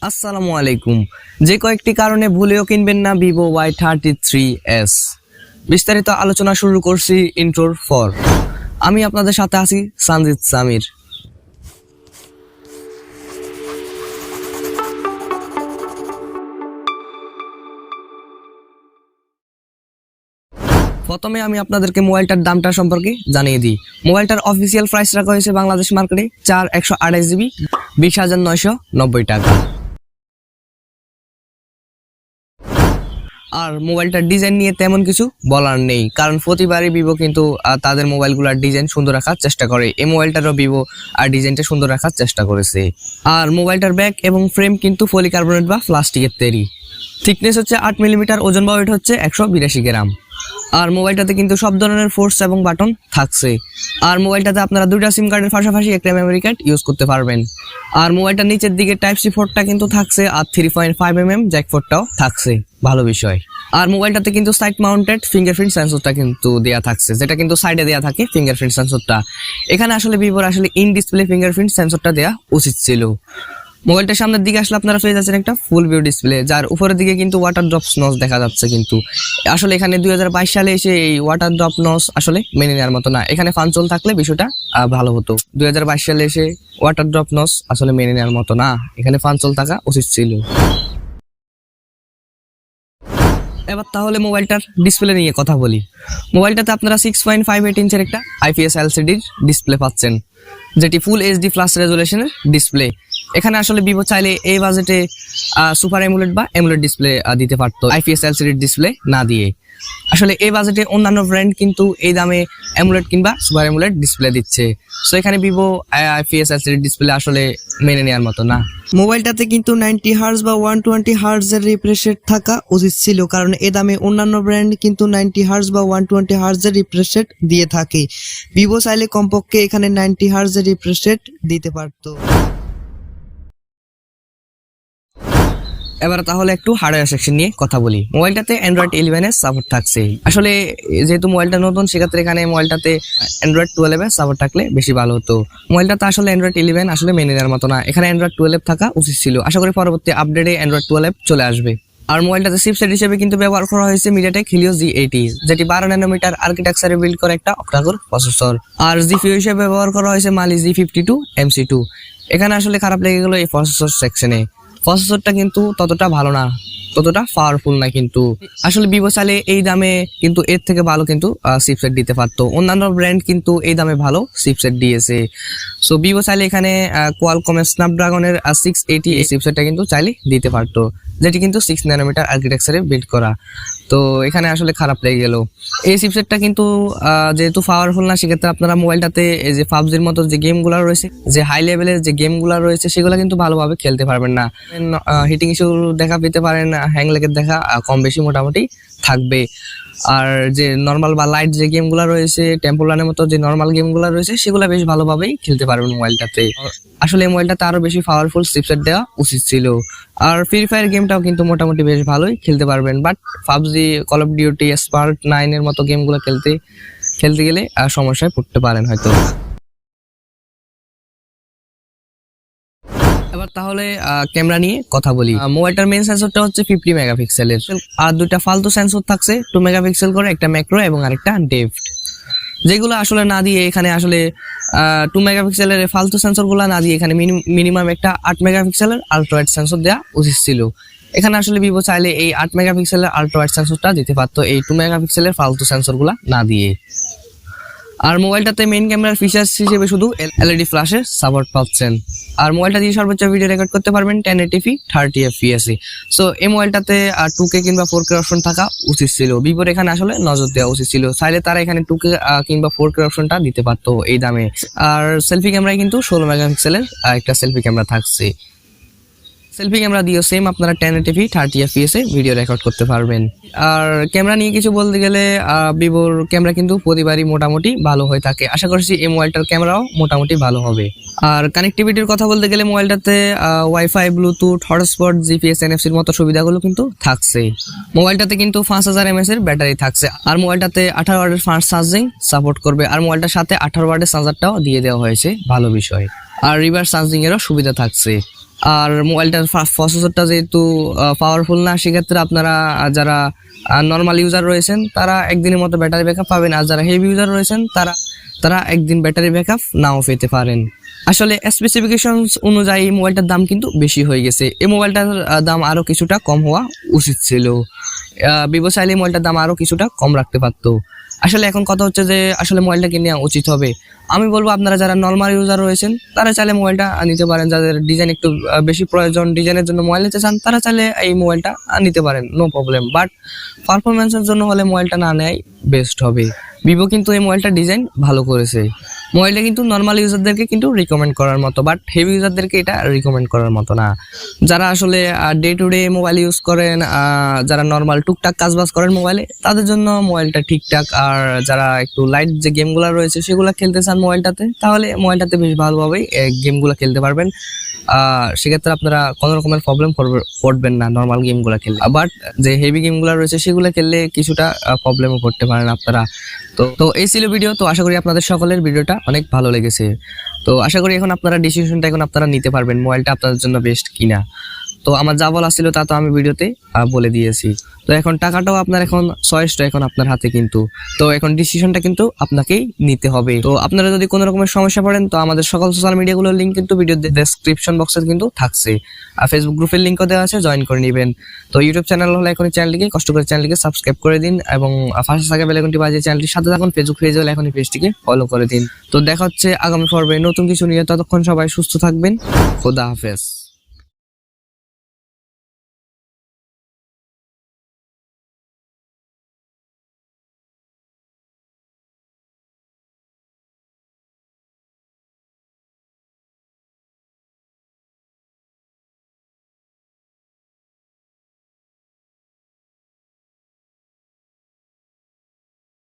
আসসালামু আলাইকুম। যে কয়েকটি কারণে ভুলেও কিনবেন না Vivo Y33s। বিস্তারিত আলোচনা শুরু করছি ইন্ট্রোর পর। আমি আপনাদের সাথে আছি সানজিদ সামির। প্রথমে আমি আপনাদেরকে মোবাইলটার দামটা সম্পর্কে জানিয়ে দিই। মোবাইলটার অফিসিয়াল প্রাইস রাখা হয়েছে বাংলাদেশ মার্কেটে 128GB 20,990 টাকা। আর মোবাইলটার ডিজাইন নিয়ে তেমন কিছু বলার নেই, কারণ প্রতিবারই ভিভো কিন্তু তাদের মোবাইলগুলোর ডিজাইন সুন্দর রাখার চেষ্টা করে। এই মোবাইলটারও ভিভো আর ডিজাইনটা সুন্দর রাখার চেষ্টা করেছে। আর মোবাইলটার ব্যাক এবং ফ্রেম কিন্তু পলিকার্বনেট বা প্লাস্টিকের তৈরি। থিকনেস হচ্ছে 8 মিলিমিটার, ওজন বা ওয়েট হচ্ছে 182 গ্রাম। আর মোবাইলটাতে কিন্তু সব ধরনের ফোর্স এবং বাটন থাকছে। আর মোবাইলটাতে আপনারা দুইটা সিম কার্ডের পাশাপাশি একটা মেমোরি কার্ড ইউজ করতে পারবেন। আর মোবাইলটার নিচের দিকে টাইপ সি পোর্টটা কিন্তু থাকছে, আর 3.5mm জ্যাক পোর্টটাও থাকছে, ভালো বিষয়। আর মোবাইলটাতে কিন্তু সাইড মাউন্টেড ফিঙ্গারপ্রিন্ট সেন্সরটা কিন্তু দেয়া থাকছে, যেটা কিন্তু সাইডে দেয়া থাকে ফিঙ্গারপ্রিন্ট সেন্সরটা। এখানে আসলে ভিভোর আসলে ইন ডিসপ্লে ফিঙ্গারপ্রিন্ট সেন্সরটা দেয়া উচিত ছিল। মোবাইলটার সামনের দিকে আসলে আপনারা পেয়ে যাচ্ছেন একটা ফুল ভিউ ডিসপ্লে, যার উপরের দিকে কিন্তু ওয়াটার ড্রপ নচ দেখা যাচ্ছে। কিন্তু আসলে এখানে 2022 সালে এসে এই ওয়াটার ড্রপ নচ আসলে মেনে নেওয়ার মতো না। এখানে ফানচল থাকলে বিষয়টা ভালো হতো। 2022 সালে এসে ওয়াটার ড্রপ নচ আসলে মেনে নেওয়ার মতো না, এখানে ফানচল থাকা উচিত ছিল। এবার তাহলে মোবাইলটার ডিসপ্লে নিয়ে কথা বলি। মোবাইলটাতে আপনারা 6.58 ইঞ্চের একটা IPS LCD ডিসপ্লে পাচ্ছেন, যেটি ফুল এইচডি প্লাস রেজুলেশনের ডিসপ্লে। এখানে আসলে ভিভো চাইলে এই বাজেটে সুপার অ্যামোলেড বা অ্যামোলেড ডিসপ্লে দিতে পারতো, IPS LCD ডিসপ্লে না দিয়ে। আসলে এই বাজেটে অন্যান্য ব্র্যান্ড কিন্তু এই দামে অ্যামোলেড কিংবা সুপার অ্যামোলেড ডিসপ্লে দিচ্ছে। সো এখানে ভিভো IPS LCD ডিসপ্লে আসলে মেনে নেওয়ার মতো না। মোবাইলটাতে কিন্তু 90 হার্জ বা 120 হার্জের রিফ্রেশ রেট থাকা উচিত ছিল, কারণ এ দামে অন্যান্য ব্র্যান্ড কিন্তু 90 হার্জ বা 120 হার্জের রিফ্রেশ রেট দিয়ে থাকে। ভিভো চাইলে কমপক্ষে এখানে 90 হার্জের রিফ্রেশ রেট দিতে পারতো। এবার তাহলে একটু হার্ডওয়্যার সেকশন নিয়ে কথা বলি। মোবাইলটাতে অ্যান্ড্রয়েড 11 এর সাপোর্ট থাকছে। আসলে যেহেতু মোবাইলটা নতুন, সেক্ষেত্রে এখানে মোবাইলটাতে অ্যান্ড্রয়েড 12 এর সাপোর্ট থাকলে বেশি ভালো হতো। মোবাইলটাতে আসলে অ্যান্ড্রয়েড 11 আসলে মেনে নেওয়ার মতো না, এখানে অ্যান্ড্রয়েড 12 থাকা উচিত ছিল। আশা করি পরবর্তী আপডেটে অ্যান্ড্রয়েড 12 চলে আসবে। আর মোবাইলটাতে চিপসেট হিসেবে কিন্তু ব্যবহার করা হয়েছে MediaTek Helio G80, যেটি 12 ন্যানোমিটার আর্কিটেকচারে বিল্ড করা একটা অক্টাকোর প্রসেসর। আর জিপিইউ হিসেবে ব্যবহার করা হয়েছে Mali G52 MC2। এখানে আসলে খারাপ লেগে গেল এই প্রসেসর সেকশনে। প্রসেসরটা কিন্তু ততটা ভালো না, ততটা পাওয়ারফুল না। কিন্তু আসলে ভিভো চাইলে এই দামে কিন্তু এর থেকে ভালো কিন্তু চিপসেট দিতে পারতো। অন্যান্য ব্র্যান্ড কিন্তু এই দামে ভালো চিপসেট দিয়েছে। সো ভিভো চাইলে এখানে কোয়ালকমের স্ন্যাপড্রাগনের 680 এই চিপসেটটা কিন্তু চাইলে দিতে পারতো, যেটি কিন্তু 6 ন্যানোমিটার আর্কিটেকচারে বিল্ড করা। তো এখানে আসলে খারাপ লেগে গেল। এই চিপসেটটা কিন্তু যেহেতু পাওয়ারফুল না, সেক্ষেত্রে আপনারা মোবাইলটাতে এই যে পাবজির মতো যে গেমগুলো রয়েছে, যে হাই লেভেলের যে গেমগুলো রয়েছে, সেগুলো কিন্তু ভালোভাবে খেলতে পারবেন না। হিটিং ইস্যু দেখা পেতে পারেন, হ্যাং লেগের দেখা কম বেশি মোটামুটি থাকবে। আর যে নর্মাল বা লাইট যে গেমগুলো রয়েছে, টেম্পল রানের মতো যে নর্মাল গেমগুলো রয়েছে, সেগুলো বেশ ভালোভাবেই খেলতে পারবেন মোবাইলটাতে। আসলে এই মোবাইলটাতে আরো বেশি পাওয়ারফুল চিপসেট দেওয়া উচিত ছিল। আর ফ্রি ফায়ার গেমটাও কিন্তু মোটামুটি বেশ ভালোই খেলতে পারবেন, but PUBG, call of duty, spark 9 এর মতো গেমগুলো খেলতে গেলে সমস্যায় পড়তে পারেন হয়তো। এবার তাহলে ক্যামেরা নিয়ে কথা বলি। মোবাইলটার মেইন সেন্সরটা হচ্ছে 50 মেগাপিক্সেলের, আর দুইটা ফালতু সেন্সর থাকছে 2 মেগাপিক্সেল করে, একটা ম্যাক্রো এবং আরেকটা ডেপথ, যেগুলো আসলে না দিয়ে এখানে আসলে 2 মেগাপিক্সেলের ফালতু সেন্সরগুলো না দিয়ে এখানে মিনিমাম একটা 8 মেগাপিক্সেলের আল্ট্রা ওয়াইড সেন্সর দেওয়া উচিত ছিল। এখানে আসলে ভিভো চাইলে এই 8 মেগাপিক্সেলের আল্ট্রা ওয়াইড সেন্সরটা দিতে পারতো, এই 2 মেগাপিক্সেলের ফালতু সেন্সরগুলো না দিয়ে। আর মোবাইলটাতে মেইন ক্যামেরার ফিচার্স হিসেবে শুধু LED ফ্ল্যাশের সাপোর্ট পাচ্ছেন। আর মোবাইলটা দিয়ে সর্বোচ্চ ভিডিও রেকর্ড করতে পারবেন 1080p 30 fps। সো এই মোবাইলটাতে 2K কিংবা 4K অপশন থাকা উচিত ছিল। ভিভোর এখানে আসলে নজর দেওয়া উচিত ছিল, চাইলে তারা এখানে 2K কিংবা 4K অপশনটা দিতে পারতো এই দামে। আর সেলফি ক্যামেরায় কিন্তু 16 মেগাপিক্সেলের একটা সেলফি ক্যামেরা থাকছে। সেলফি ক্যামেরা দিয়েও সেম আপনারা 1080p 30 fps এ ভিডিও রেকর্ড করতে পারবেন। আর ক্যামেরা নিয়ে কিছু বলতে গেলে ভিভোর ক্যামেরা কিন্তু প্রতিবারই মোটামুটি ভালো হয়ে থাকে। আশা করছি এই মোবাইলটার ক্যামেরাও মোটামুটি ভালো হবে। আর কানেক্টিভিটির কথা বলতে গেলে মোবাইলটাতে ওয়াইফাই, ব্লুটুথ, হটস্পট, জিপিএস, এনএফসির মতো সুবিধাগুলো কিন্তু থাকছে। মোবাইলটাতে কিন্তু 5000 mAh এর ব্যাটারি থাকছে। আর মোবাইলটাতে 18 ওয়াটের ফাস্ট চার্জিং সাপোর্ট করবে। আর মোবাইলটার সাথে 18 ওয়াটের চার্জারটাও দিয়ে দেওয়া হয়েছে, ভালো বিষয়। আর রিভার্স চার্জিং এরও সুবিধা থাকছে। আর মোবাইলটার প্রসেসরটা যেহেতু পাওয়ারফুল না, সেক্ষেত্রে আপনারা যারা নর্মাল ইউজার রয়েছেন তারা একদিনের মতো ব্যাটারি ব্যাকআপ পাবেন, আর যারা হেভি ইউজার রয়েছেন তারা একদিন ব্যাটারি ব্যাকআপ নাও পেতে পারেন। আসলে স্পেসিফিকেশনস অনুযায়ী মোবাইলটার দাম কিন্তু বেশি হয়ে গেছে। এই মোবাইলটার দাম আরো কিছুটা কম হওয়া উচিত ছিল। ভিভো চাইলে মোবাইলটার দাম আরো কিছুটা কম রাখতে পারতো। আসলে এখন কথা হচ্ছে যে আসলে মোবাইলটা কিনে নেওয়া উচিত হবে। আমি বলবো আপনারা যারা নর্মাল ইউজার রয়েছেন তারা চাইলে মোবাইলটা নিতে পারেন। যাদের ডিজাইন একটু বেশি প্রয়োজন, ডিজাইনের জন্য মোবাইল নিতে চান, তারা চাইলে এই মোবাইলটা নিতে পারেন, নো প্রবলেম। বাট পারফরমেন্সের জন্য হলে মোবাইলটা না নেওয়াই বেস্ট হবে। ভিভো কিন্তু এই মোবাইলটা ডিজাইন ভালো করেছে। মোবাইলটা কিন্তু নর্মাল ইউজারদেরকে কিন্তু রিকমেন্ড করার মতো, বাট হেভি ইউজারদেরকে এটা রিকমেন্ড করার মতো না। যারা আসলে day to day mobile use করেন, যারা নর্মাল টুকটাক কাজবাজ করেন মোবাইলে, তাদের জন্য মোবাইলটা ঠিকঠাক। আর যারা একটু লাইট যে গেমগুলো রয়েছে সেগুলো খেলতে চান মোবাইলটাতে, তাহলে মোবাইলটাতে বেশ ভালোভাবেই গেমগুলো খেলতে পারবেন। সেক্ষেত্রে আপনারা কোনো রকমের প্রবলেম পড়বেন না নর্মাল গেমগুলো খেললে। বাট যে হেভি গেমগুলো রয়েছে সেগুলো খেললে কিছুটা প্রবলেমও পড়তে পারেন আপনারা। তো এই ছিল ভিডিও। তো আশা করি আপনাদের সকলের ভিডিওটা অনেক ভালো লেগেছে। তো আশা করি এখন আপনারা ডিসিশনটা এখন আপনারা নিতে পারবেন মোবাইলটা আপনাদের জন্য বেস্ট কিনা। তো আমার যা বলা ছিল তা তো আমি ভিডিওতে বলে দিয়েছি। তো এখন টাকাটাও আপনার এখন চয়েসটা এখন আপনার হাতে কিন্তু। তো এখন ডিসিশনটা কিন্তু আপনাকেই নিতে হবে। তো আপনারা যদি কোনো রকমের সমস্যা পড়েন, তো আমাদের সকল সোশ্যাল মিডিয়াগুলোর লিঙ্ক কিন্তু ভিডিও ডেসক্রিপশন বক্সে কিন্তু থাকছে। আর ফেসবুক গ্রুপের লিঙ্কও দেওয়া আছে, জয়েন করে নেবেন। তো ইউটিউব চ্যানেল হলে এখন চ্যানেলটিকে কষ্ট করে চ্যানেলটিকে সাবস্ক্রাইব করে দিন এবং পাশে থাকা বেল আইকনটি বাজিয়ে চ্যানেলটির সাথে থাকুন। ফেসবুক পেজ হলে এখন এই পেজটিকে ফলো করে দিন। তো দেখা হচ্ছে আগামী পর্বে নতুন কিছু নিয়ে। ততক্ষণ সবাই সুস্থ থাকবেন। খোদা হাফেজ।